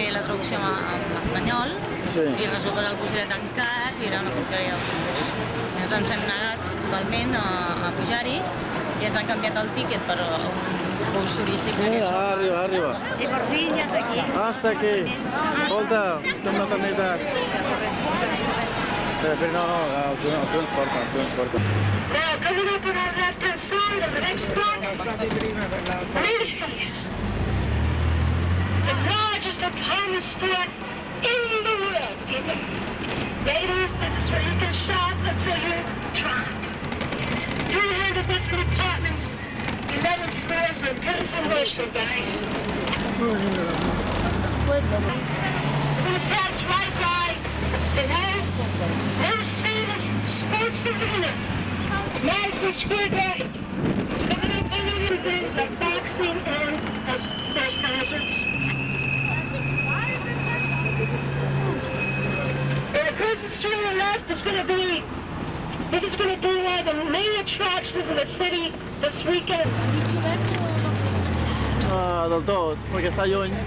fer la traducció en espanyol i resulta que el bus era tancat i era una porqueria d'autobús. Llavors ens hem negat totalment a pujar-hi i ens han canviat el tíquet per un bus turístic d'aquests. Arriba. Y por fin ya está aquí. Hasta aquí. Escolta, estem a maternitat. Espera, no, el transporta. Now, coming up on our left-hand side of the next block, Macy's. The largest department store in the world, people. Ladies, this is where you can shop until you drop. 300 different departments, 11 floors of beautiful merchandise. We're going to pass right by the world's most famous sports arena, Madison Square Garden. It's coming up under things like boxing and, of course, concerts. And across the street on the left is going to be, this is going to be one of the main attractions in the city this weekend. Del tot, perquè està lluny. 102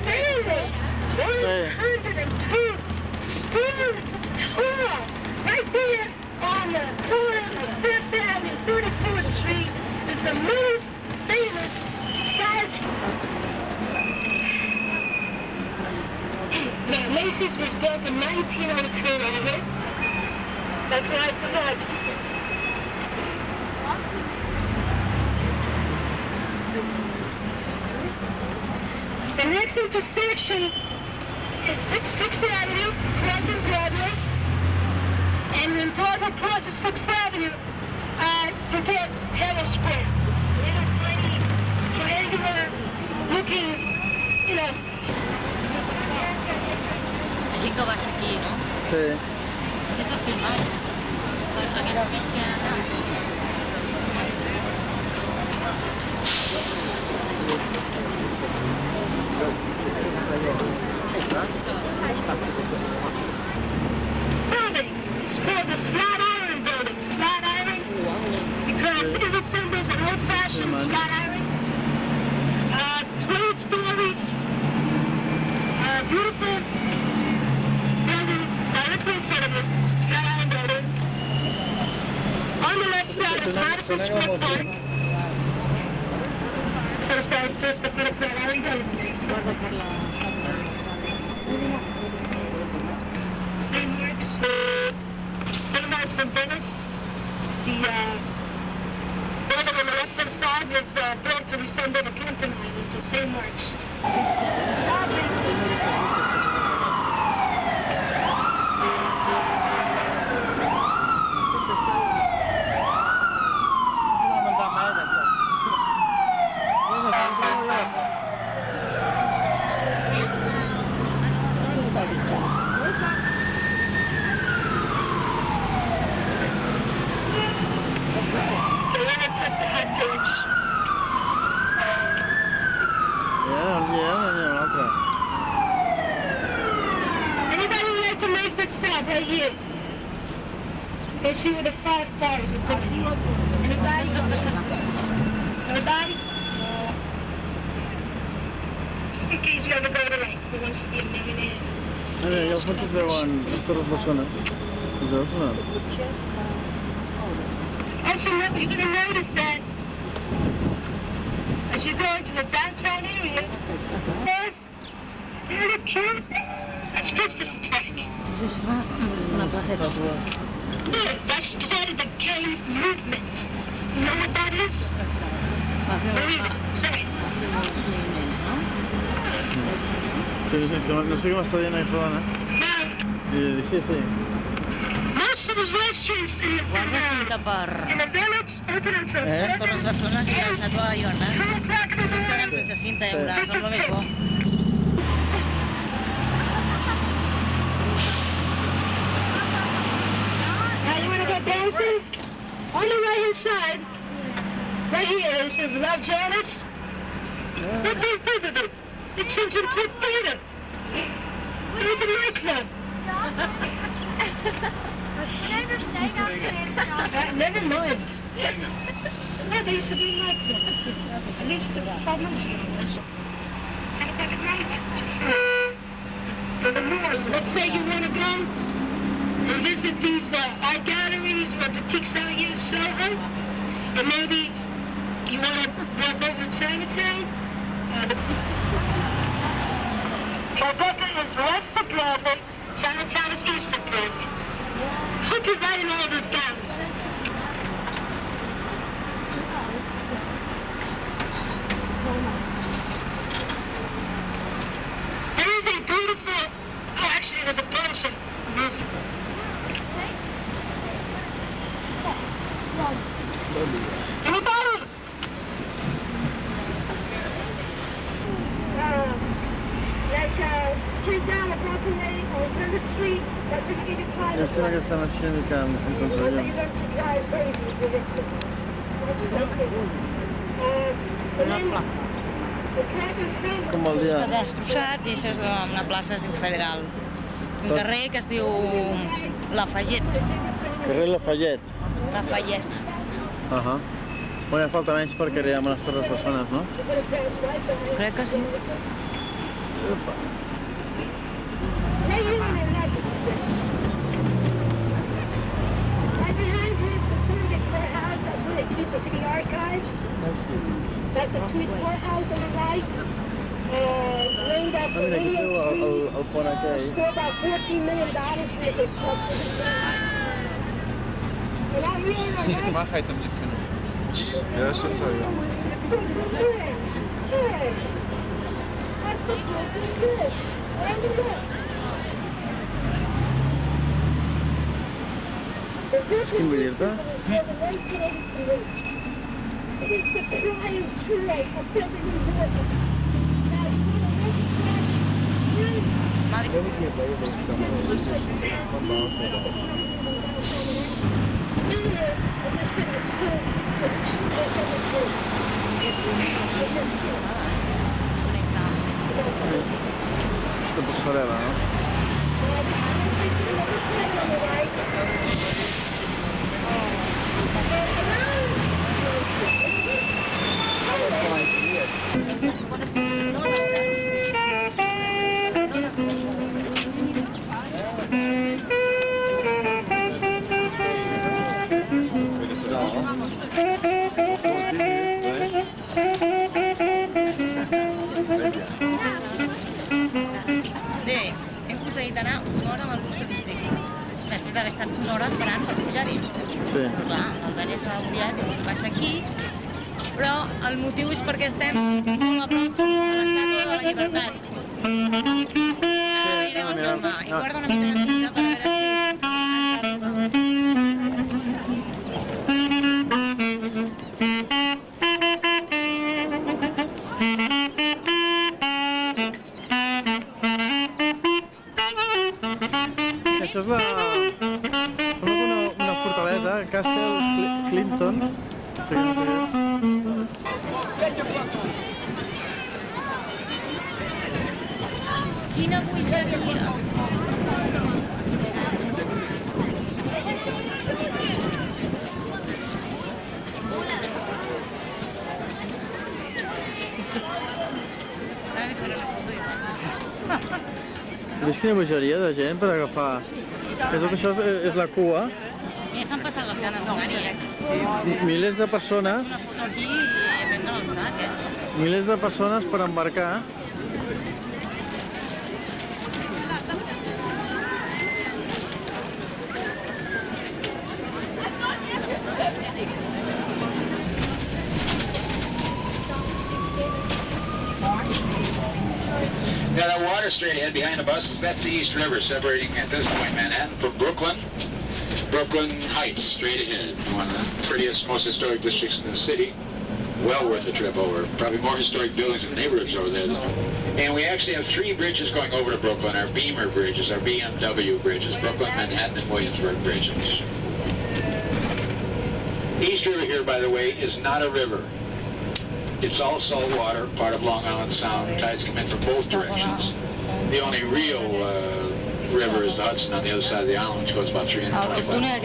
stories tall, right there on the corner of 5th Avenue, 34th Street, is the most famous skyscraper. Now, Macy's was built in 1902, right? That's why it's the largest. The next intersection is 6th Avenue, crossing Broadway. And when Broadway crosses 6th Avenue, you get Herald Square. They have a tiny, triangular looking, you know. La gent que baixa aquí, no? Sí. Què estàs filmant? Aquests pits que hi ha allà. Building is called the Flatiron Building. Flatiron because it resembles an old-fashioned flat iron. 12 stories. Beautiful building directly in front of it. Flatiron Building. On the left side is Madison Square Park. First house to specific Flatiron Building. St. Mark's in Venice. The building on the left-hand side was built to resemble the Clinton Island to St. Mark's. Anybody would like to make this stop right here? Go see where the 5 bars are doing. Anybody? Anybody? Just in case you ever go to like who wants to be a millionaire. I els fotos veuen les torres bessones. Els veus o no? Also, you're going to notice that as you go into the downtown area, there's a cute. That's Christopher Park. Una placeta. Yeah, that started the gay movement. You know what that is? Sorry. Sí, no sé què m'està dient aquesta dona. Now, Sí. most of these restaurants in Guarda cinta the village open until 7 per les bessones i llançat a la llona. Estarem sense cinta, ja veuràs, és el més bo. Now you want to go dancing? On the right hand side, right here, it says Love Janice. It changed into a theater. There's a nightclub. Never mind. Yeah, there used to be a nightclub. At least 5 months ago. 10 o'clock at night. say you want to go and visit these art galleries or boutiques out here in Soho, and maybe you want to walk over to Chinatown. Tribeca is west of Broadway, Chinatown is east of Broadway. Hope you're writing all this down. There is a beautiful, actually there's a bunch of music. Anybody? Street down at Broadway or Center Street, that's where you get your car. Estem aquesta màquina mica en contra So allò. you're going to drive crazy if you get sick. It's okay. The present film. Com el dia. Està destrossat i això és una plaça, es diu Federal. Un carrer que es diu Lafayette. Carrer Lafayette. Lafayette. Bueno, falta menys perquè arribem a les Torres Bessones, no? Crec que sí. Opa. Right behind you is the City Courthouse. That's where they keep the city archives. That's the Tweed Courthouse on the right. Named after Mira, aquí William teniu Tweed. el pont aquell. Spent about $14 million for this structure. And out here on the right. Machaj tam dziewczyną. Ja jeszcze co ja. That's the Brooklyn Bridge. Right in there. Quin vull dir-te? It is the prime trait of building in Brooklyn. Now, you Aquesta passarel·la, no? Bé, hem aconseguit anar una hora amb el bus turístic. Després d'haver estat una hora esperant per pujar-hi. Sí. Però clar, el Dani estava agobiat i baixa aquí. Però el motiu és perquè estem molt a prop de l'Estàtua de la Llibertat. Ara anirem a filmar. I guarda una mica de cinta per veure Això és una fortalesa, Castle Clinton. Sí, quina bogeria! Ara li faré una foto. Veus quina bogeria de gent per agafar? Que tot això és la cua. Ja s'han passat les ganes d'anar-hi. Milers de persones, Una foto aquí i prendre el sac, milers de persones per embarcar. Now that water straight ahead behind the buses, that's the East River separating at this point Manhattan from Brooklyn. Brooklyn Heights straight ahead, one of the prettiest, most historic districts in the city. Well worth a trip over. Probably more historic buildings and neighborhoods over there though. And we actually have 3 bridges going over to Brooklyn, our Beamer bridges, our BMW bridges, Brooklyn, Manhattan, and Williamsburg bridges. East River here, by the way, is not a river. It's all salt water, part of Long Island Sound. Tides come in from both directions. The only real river is the Hudson on the other side of the island, which goes about 350 miles.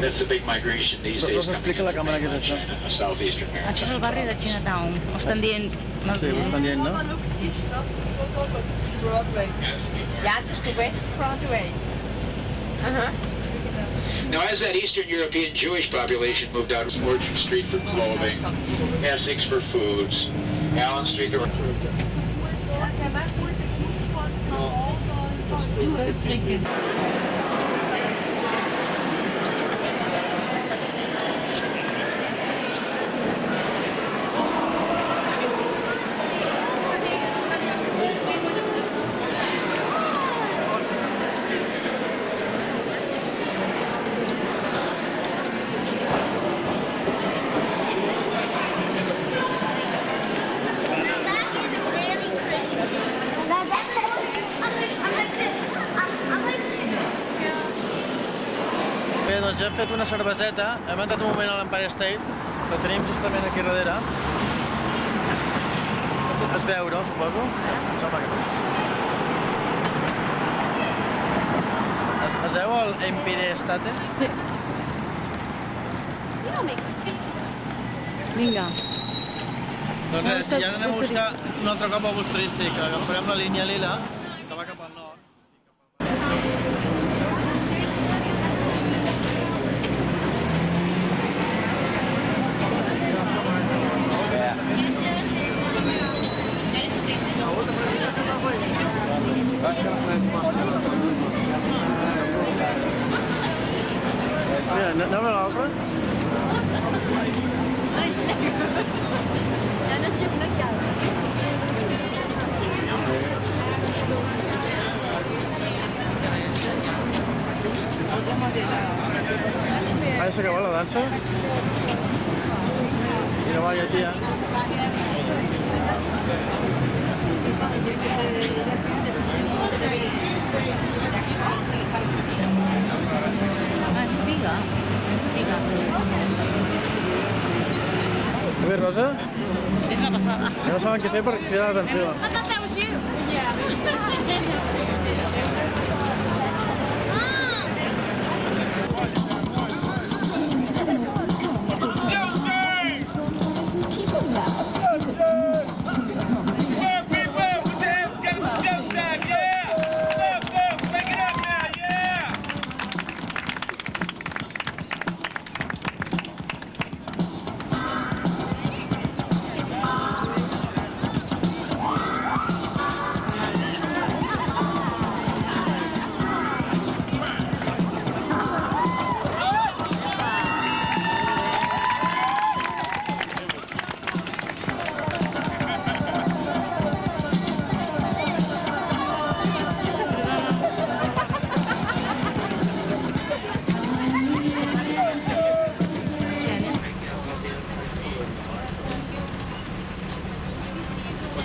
That's the big migration these days coming in from mainland China, southeastern America. Això és el barri de Chinatown. Ho estan dient... Sí, ho estan dient, no? Broadway. Yeah, just to West Broadway. Now, as that Eastern European Jewish population moved out, Orchard Street for clothing, Essex for foods, Allen Street for... Bé, doncs ja hem fet una cerveseta, hem entrat un moment a l'Empire State, la tenim justament aquí darrere. Es veu, no, suposo? Em sembla que sí. Es veu el Empire State? Sí. Vinga. Doncs res, ja anem a buscar un altre cop el bus turístic, agafarem la línia lila, que va cap al nord. Mira, anem a l'altre? Ah, s'ha acabat la dansa? Mira, vaya, tia. Antiga. Antiga. Bé, Rosa? És la passada. Ja no saben què fer per cridar l'atenció. That was you.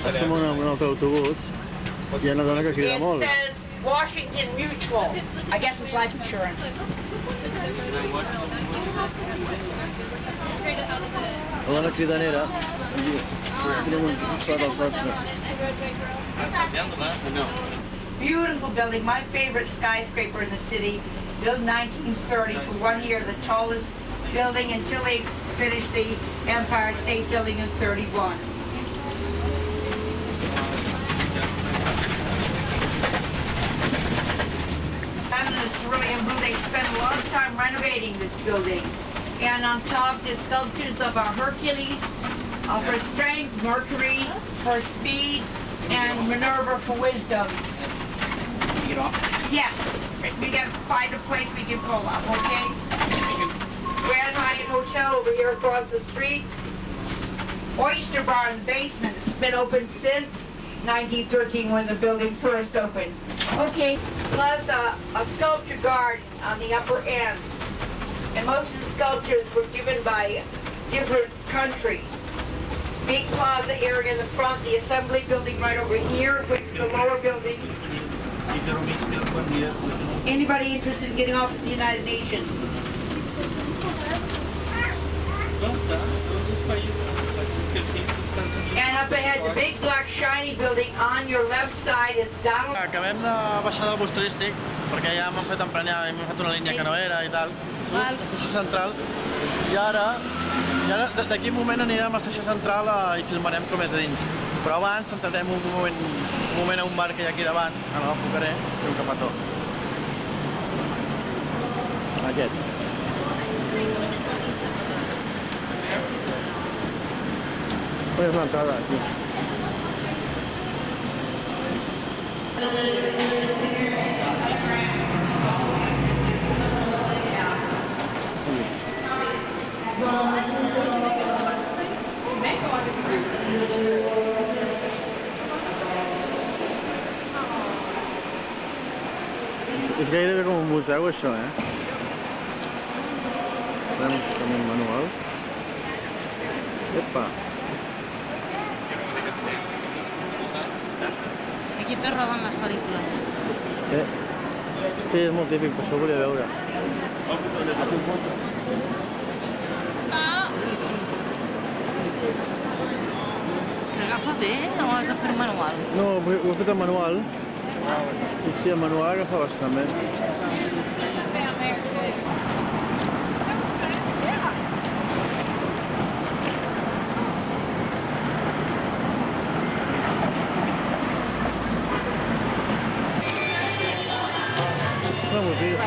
Passem un altre autobús. Hi ha una dona que crida molt. It says Washington Mutual. I guess it's life insurance. La dona cridanera. Tenim un plat als nostres. Beautiful building, my favorite skyscraper in the city. Built in 1930 for 1 year, the tallest building until they finished the Empire State Building in 31. They spent a lot of time renovating this building. And on top, the sculptures of our Hercules, for strength, Mercury for speed, and Minerva for wisdom. Get off? Yes. We got to find a place we can pull up, okay? Grand Hyatt Hotel over here across the street. Oyster Bar in the basement. It's been open since 1913 when the building first opened. Okay, plus a sculpture garden on the upper end. And most of the sculptures were given by different countries. Big plaza area in the front, the assembly building right over here, which is the lower building. Anybody interested in getting off at the United Nations? And up ahead, the big black shiny building on your left side is Donald. Acabem de baixar del bus turístic perquè ja m'han fet emprenyar i m'han fet una línia que no era i tal. l'estació central, i ara d'aquí un moment anirem a l'estació central i filmarem com és a dins. Però abans entrarem un moment a un bar que hi ha aquí davant, ara l'enfocaré, fer un cafetó. Aquest. És l'entrada aquí. És gairebé com un museu, això, Farem un manual. Epa! Aquí te roben les pel·lícules. Sí, és molt típic, per això ho volia veure. Agafa bé o has de fer manual? No, ho he fet en manual. I sí, el manual agafa bastant bé. Una botiga.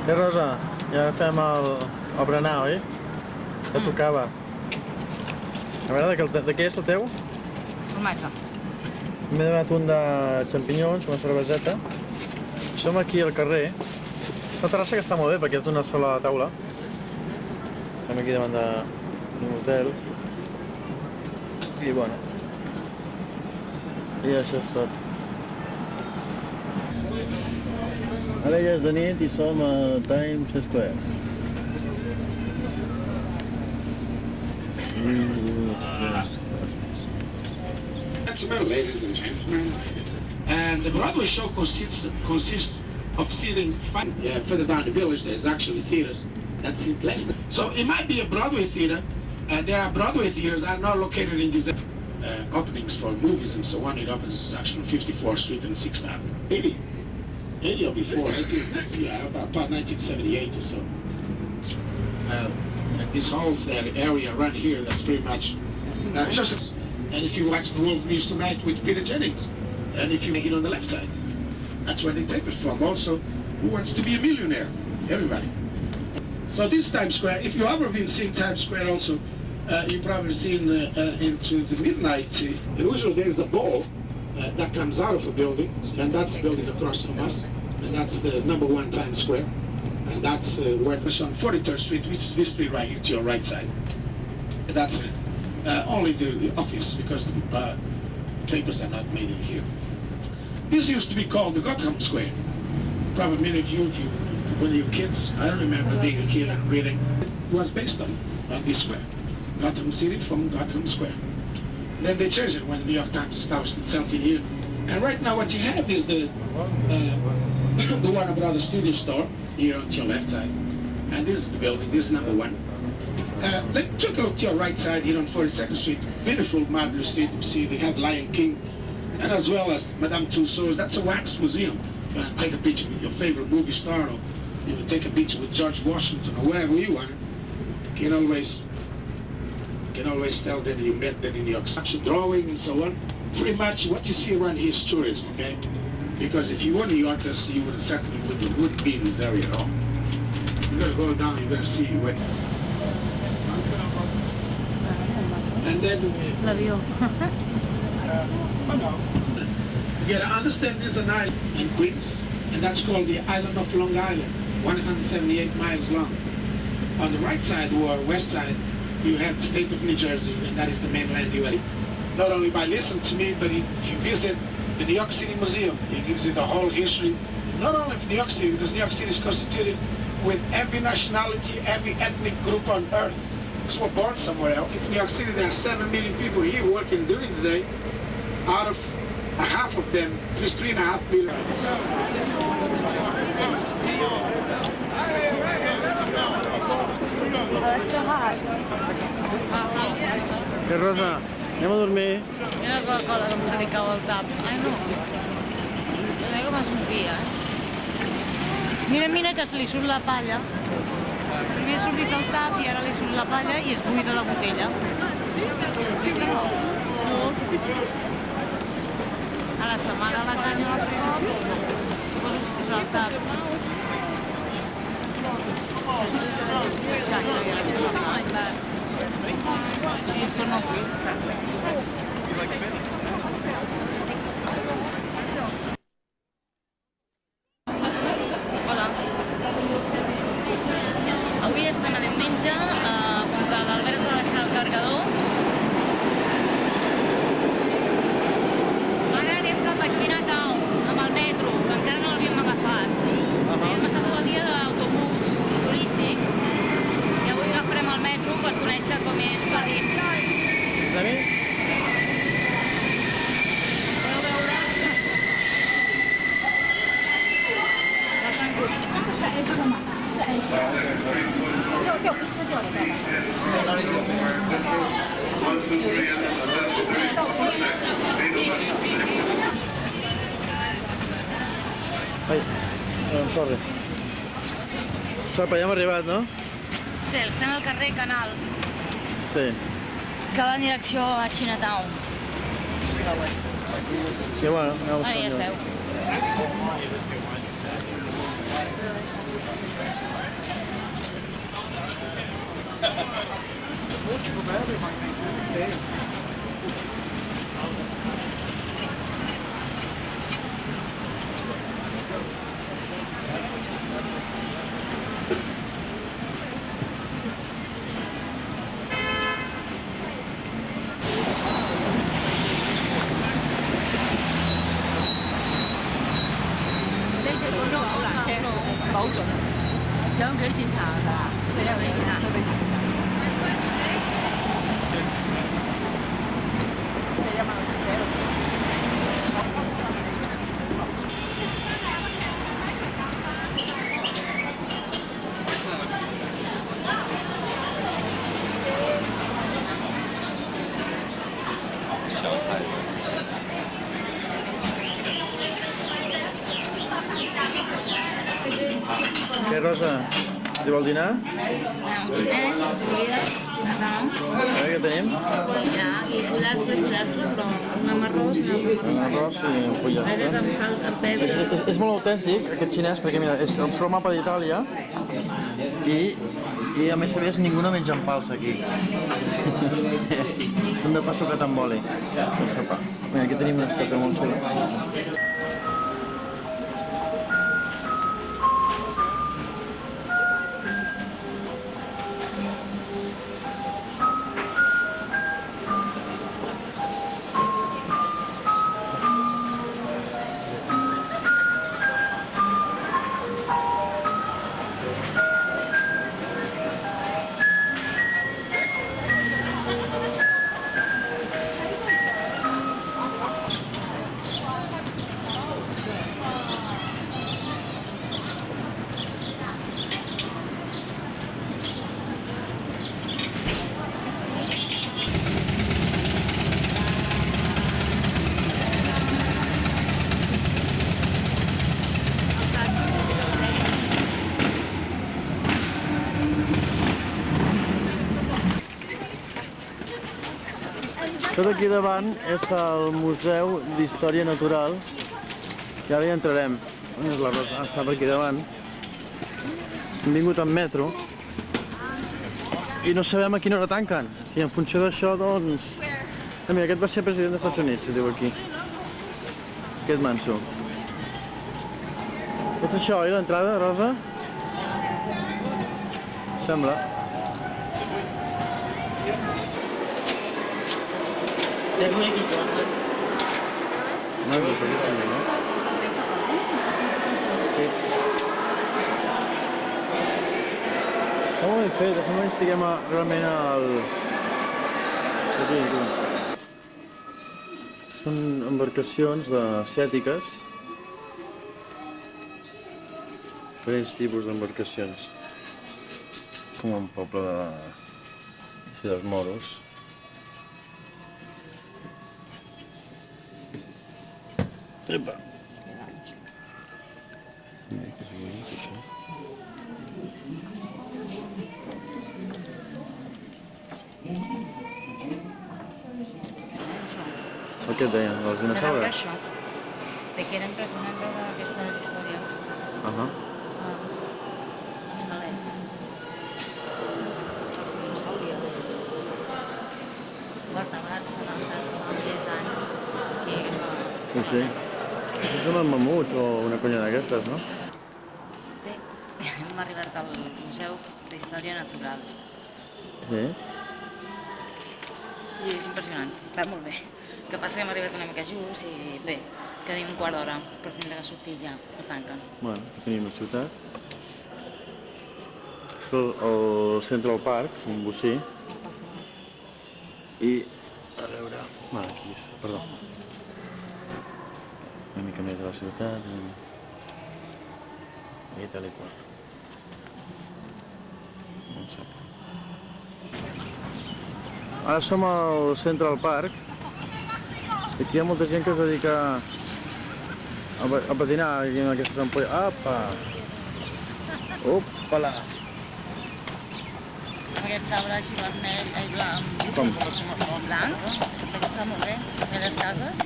Bé, Rosa, ja fem el berenar, oi? Ja tocava. A veure, de què és el teu? Formatge. M'he demanat un de xampinyons, una cerveseta. Som aquí al carrer. Una terrassa que està molt bé perquè és d'una sola taula. Estem aquí davant d'un hotel. I bueno. I això és tot. Ara ja és de nit i som a Times Square. Ladies and gentlemen, and the Broadway show consists of seating further down the village. There's actually theaters that seat less than. So it might be a Broadway theater. There are Broadway theaters that are not located in these openings for movies and so on. It opens actually on 54th Street and 6th Avenue. 80 or before, I think, yeah, about 1978 or so. And this whole area around here, that's pretty much just. And if you watch The World News Tonight with Peter Jennings, and if you make it on the left side, that's where they take it from. Also, Who Wants to Be a Millionaire? Everybody. So this Times Square, if you've ever been seeing Times Square also, you've probably seen into the midnight. Usually there's a ball that comes out of a building, and that's the building across from us, and that's the #1 Times Square. And that's where it's on 43rd Street, which is this street right here to your right side. That's only the office, because the papers are not made in here. This used to be called the Gotham Square. Probably many of you, when you were kids, I remember being a kid and reading, it was based on this square. Gotham City from Gotham Square. Then they changed it when the New York Times established itself in here. And right now what you have is the Warner Brothers studio store here on your left side. And this is the building, this is #1. Let's take a look to your right side here on 42nd Street. Beautiful, marvelous street. You see they have Lion King, and as well as Madame Tussauds. That's a wax museum. You want to take a picture with your favorite movie star, or you know, take a picture with George Washington, or wherever you want. You can always tell that you met them in New York. Action drawing and so on. Pretty much what you see around here is tourism, okay? Because if you were New Yorkers, you would certainly wouldn't be in this area at all. You're gonna go down, you're gonna see where. And then L'avió. you gotta understand there's an island in Queens, and that's called the island of Long Island, 178 miles long. On the right side or west side, you have the state of New Jersey, and that is the mainland US. Not only by listening to me, but if you visit the New York City Museum, it gives you the whole history, not only of New York City, because New York City is constituted with every nationality, every ethnic group on earth. folks were born somewhere else. In New York City, there are 7 million people here working during the day. Out of half of them, just 3.5 million. Què, Rosa? Anem a dormir? Mira la Coca-Cola com se li cau al cap. Ai, no. Mira com es movia, Mira, mira, que se li surt la palla. Primer ha sortit el cap i ara li surt la palla i es buida la botella. Ara s'amaga la canya al cop, després es posa el cap. Exacte, i ara es posa el cap. I es torna a obrir. Hola. Avui estem a diumenge, com que l'Albert es va deixar el carregador. Ara anem cap a Chinatown, amb el metro, que encara no l'havíem agafat. Hem estat tot el dia d'autobús turístic i avui agafarem el metro per conèixer com és París. Està bé? Ai, sorry. Sopa, ja hem arribat, no? Sí, estem al carrer Canal, Sí. que va en direcció a Chinatown. Sí, bueno, anem a buscar Ara ja es veu. Què, Rosa? Li vol dinar? Xinès, olives, Chinatown. A veure què tenim? I pollastre, però un amb arròs i Un arròs i un pollastre. amb sal, amb pebre. És molt autèntic, aquest xinès, perquè mira, és el sol mapa d'Itàlia i a més a més ningú no menja en pals aquí. Són de pa sucat amb oli. Mira, aquí tenim una estàtua molt xula. Tot aquí davant és el Museu d'Història Natural i ara hi entrarem. On és la Rosa? Està per aquí davant. Hem vingut en metro i no sabem a quina hora tanquen. Si en funció d'això, doncs... Mira, aquest va ser president dels Estats Units, ho diu aquí. Aquest manso. És això, oi, l'entrada, Rosa? Sembla. No, però per aquí també, no? Sí. Està molt ben fet, sembla que estiguem realment al... Aquí. Són embarcacions asiàtiques. Diferents tipus d'embarcacions. Com un poble dels moros. Epa! Mira que és bonic, això. El que et deien, dels dinosaures? Això. De que era impressionant veure aquestes històries. Els esquelets. Els dinosaures. Vertebrats que han estat fa milers d'anys aquí a aquesta... Sí. Això són els mamuts o una conya d'aquestes, no? Bé, hem arribat al Museu d'Història Natural. Sí. I és impressionant, va molt bé. El que passa que hem arribat una mica just i bé, tenim un quart d'hora per tindre que sortir ja, per tanquen. Bueno, aquí tenim la ciutat. Això és el Central Park, un bocí. I, a veure... Bueno, aquí és, perdó. Una mica més de la ciutat. I tal i qual. No en sap. Ara som al Central Park. Aquí hi ha molta gent que es dedica a patinar aquí amb aquestes ampolles. Apa! Opala! Aquest sabre així vermell, blanc, Com? blanc, està molt bé, a les cases.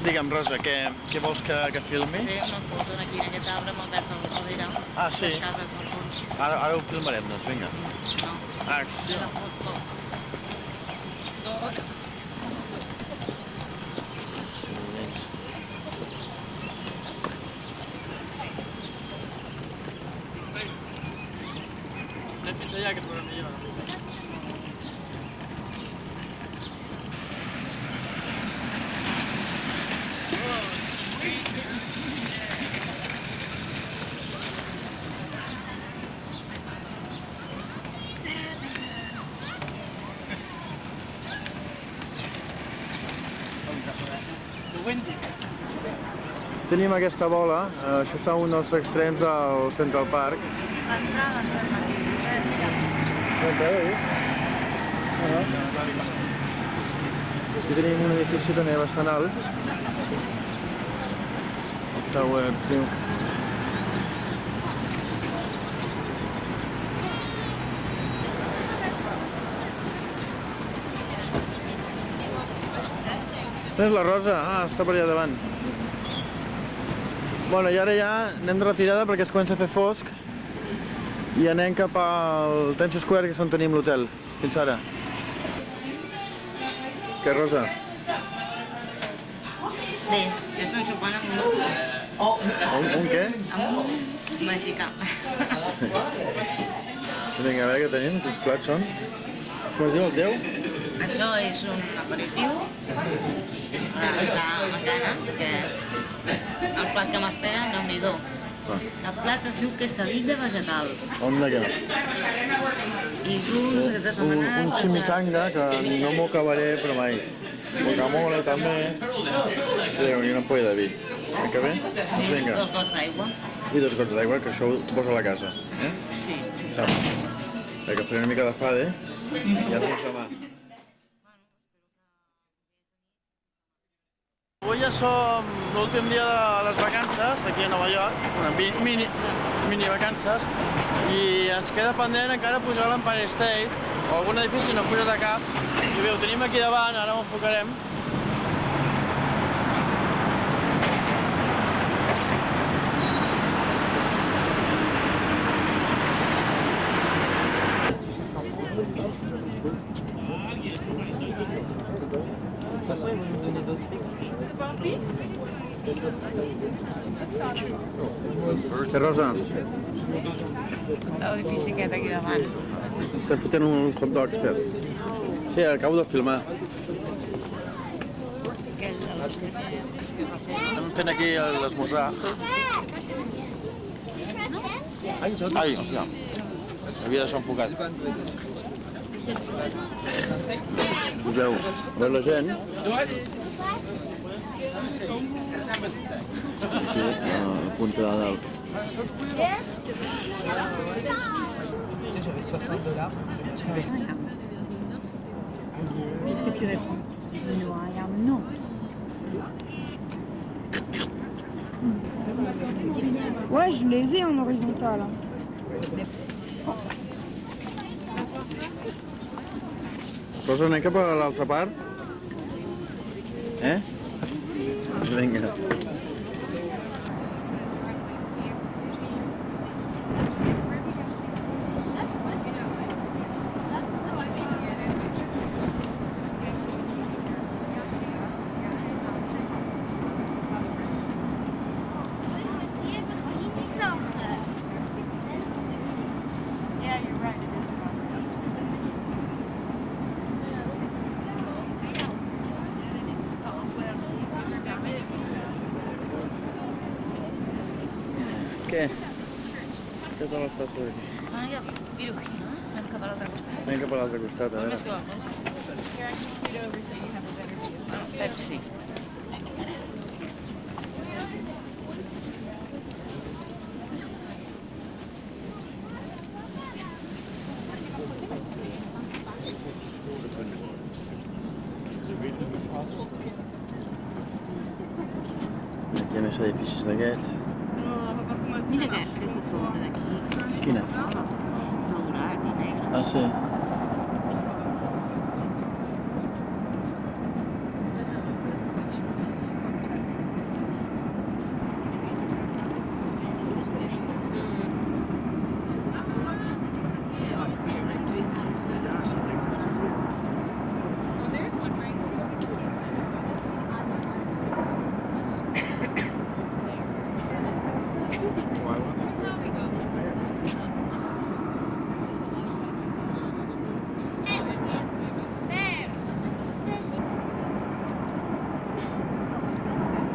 Digue'm, Rosa, què vols que filmi? Té una foto aquí en aquest arbre amb el verd al darrere. Ah, sí? Les cases al fons. Ara ho filmarem, doncs, vinga. No, Acció! la foto. Anem fins allà, que et veurem millor. Tenim aquesta bola, això està a un dels extrems del Central Park. L'entrada em sembla que Aquí tenim un edifici també bastant alt. El Tower, sí. És la Rosa? Ah, està per allà davant. Bueno, i ara ja anem de retirada perquè es comença a fer fosc i anem cap al Times Square, que és on tenim l'hotel. Fins ara. Què, Rosa? bé, ja estan sopant amb Un què? amb un mexicà. Vinga, a veure què tenim, quins plats són. Com es diu el teu? Això és un aperitiu, m'encanta, que el plat que m'espera, Déu-n'hi-do. El plat es diu quesadilla vegetal. Onda què? I tu, no sé què t'has demanat. Un chimichanga, que no m'ho acabaré, però mai. Guacamole també. Déu, i una polla de vi. Que bé? Doncs vinga. 2 gots d'aigua. I 2 gots d'aigua, que això t'ho poso a la casa. Sí, sí. Saps? Que faré una mica de fade i ja tens la mà. Avui ja som l'últim dia de les vacances aquí a Nova York, una mini vacances, i ens queda pendent encara pujar a l'Empire State o algun edifici no hem pujat a cap. I bé, ho tenim aquí davant, ara ho enfocarem. Què, Rosa? L'edifici aquest aquí davant. Estem fotent un hot dog, espera. Sí, acabo de filmar. Estem fent aquí l'esmorzar. Ai, ja. Havia de ser enfocat. Veu, ve la gent. Aquí, a la punta de dalt. Qu'est-ce que tu réponds? No, I am not. Ouais, je les ai en horizontal. Rosa, anem cap a l'altra part? Vinga. Yeah, you're right, it is wrong. Què? Què tal estàs per aquí? Ja miro aquí, no? Anem cap a l'altre costat. Anem cap a l'altre costat, a Més veure. que va. Pepsi. Aquí hi ha més edificis d'aquests. Mira aquesta torre d'aquí. Quina? Daurat i negre. Ah, sí?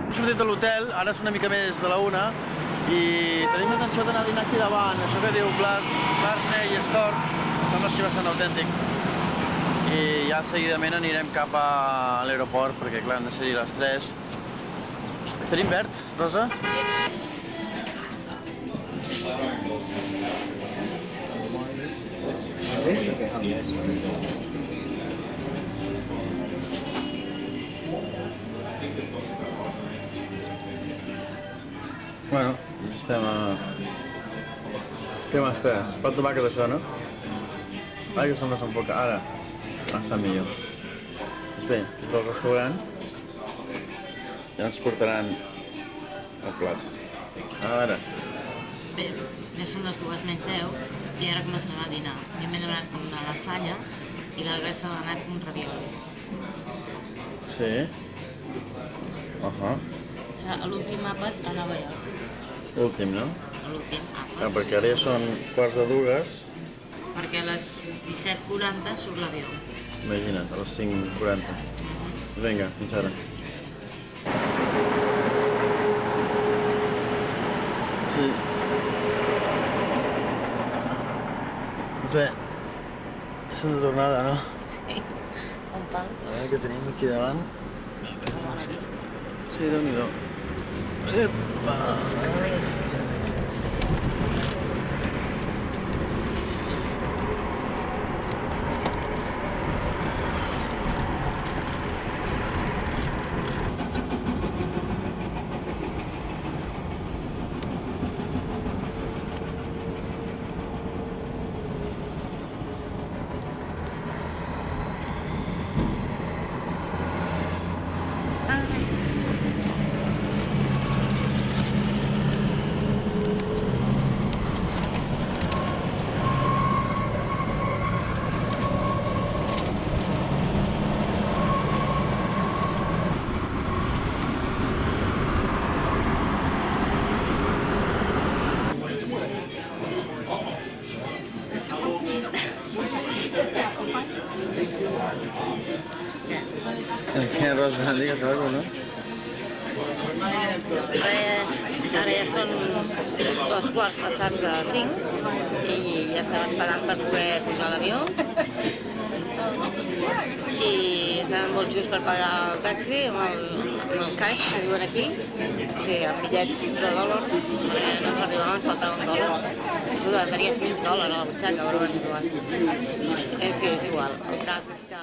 Hem sortit de l'hotel, ara és una mica més de la 1 i tenim l'intenció d'anar a dinar aquí davant, això que diu Barney Store, sembla així bastant autèntic. I ja seguidament anirem cap a l'aeroport, perquè clar, han de ser les 3. Tenim verd, Rosa? Bueno, estem a... Què més té? Pot tomàquet això, no? Ai, que sembla un poc... Ara, està millor. Doncs bé, tot el restaurant ja ens portaran el plat. Ara. Bé, ja són les 2:10 i ara comencem a dinar. Jo m'he demanat una lasanya i la resta m'ha anat uns raviolis. Sí? Serà l'últim àpat a Nova York. Últim, no? L'últim àpat. Perquè ara ja són 1:15. Perquè a les 17:40 surt l'avió. Imagina't, a les 5:40. Vinga, fins ara. Sí. Doncs bé, som de tornada, no? Sí, un pal. A veure què tenim aquí davant. Bona vista. Sí, Déu-n'hi-do. Epa! Què, Rosa? Digues alguna cosa, no? Res, Ara ja són 5:15 i ja estem esperant per poder pujar a l'avió. I ens han molt just per pagar el taxi amb el cash que diuen aquí, o sigui, amb bitllets de dòlar, perquè no ens arribava, ens faltava $1. Tu tenies menys dòlar a la butxaca, però bueno, igual. En fi, és igual. El cas és que